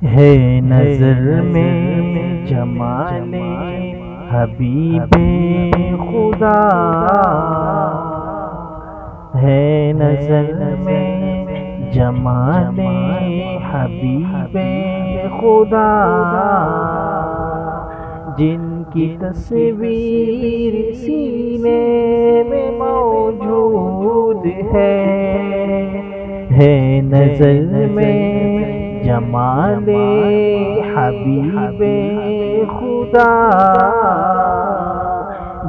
ہے نظر میں جمال حبیب خدا، ہے نظر میں جمال حبیب خدا، جن کی تصویر سینے میں موجود ہے نظر میں جمال حبیب خدا،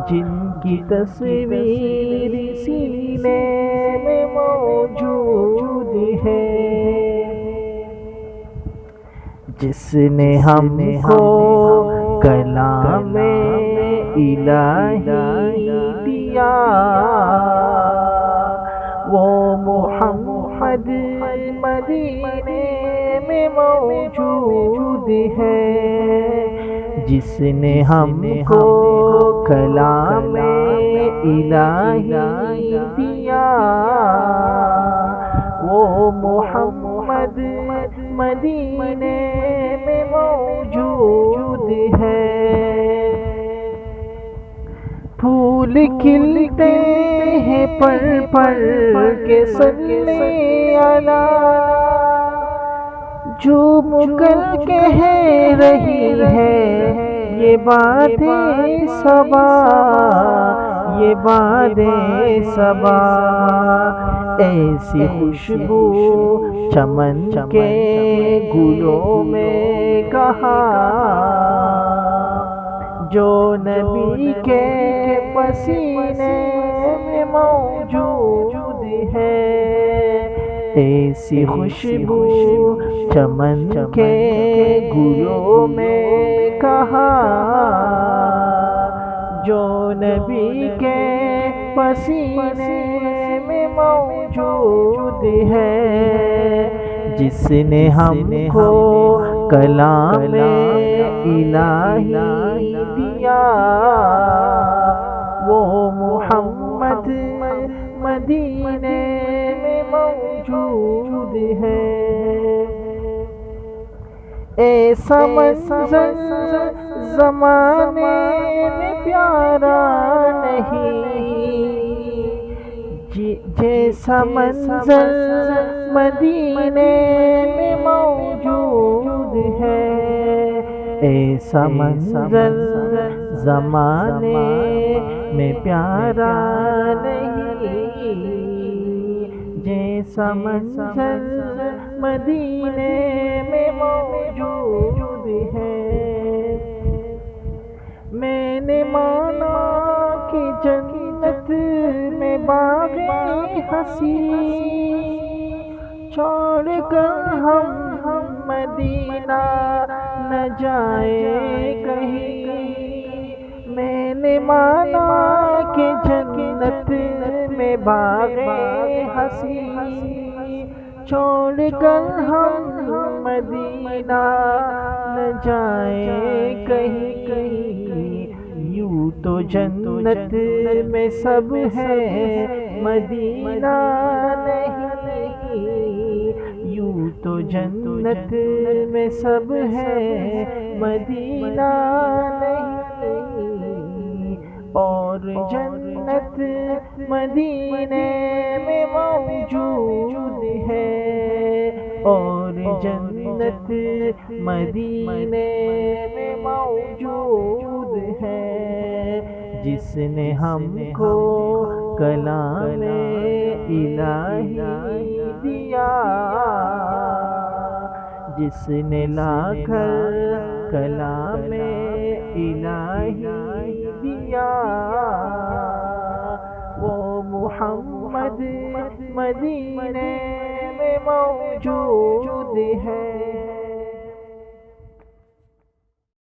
جن کی تصویر سینے میں موجود ہے، جس نے ہم کو کلام الہی دیا، وہ محمد مدینے میں موجود ہے، جس نے ہم کو کلام الہی دیا، وہ محمد مدینے میں موجود ہے۔ پھول کھلتے ہیں پر پر کے صلی علی، جھوم کر کہہ رہی ہے یہ باتیں صبا، یہ باتیں صبا، ایسی خوشبو چمن کے گلوں میں کہاں، جو نبی کے پسینے میں موجود ہے، ایسی خوشبو چمن کے گلوں میں کہاں، جو نبی کے پسینے میں موجود ہے، جس نے ہم کو کلام الہی دیا، وہ محمد مدینے میں موجود ہے۔ ایسا منظر زمانے میں پیارا نہیں، جیسا منظر مدینے میں موجود ہے، ایسا منظر زمانے میں پیارا نہیں، جیسا منظر مدینے میں موجود ہے۔ میں نے مانا کہ جنت میں باغ حسین چھوڑ کر ہم مدینہ نہ جائے کہیں، میں نے مانا کہ جنت میں باغ حسین چھوڑ کر ہم مدینہ نہ جائے کہیں، یوں تو جنت میں سب ہے مدینہ نہیں، یوں تو جنت میں سب ہے مدینہ نہیں، اور جنت مدینے میں موجود ہے، اور جنت مدینے میں موجود ہے، جس نے ہم کو کلام الہی دیا، جس نے لا کر کلام الہی دیا، وہ محمد مدینے میں موجود ہے۔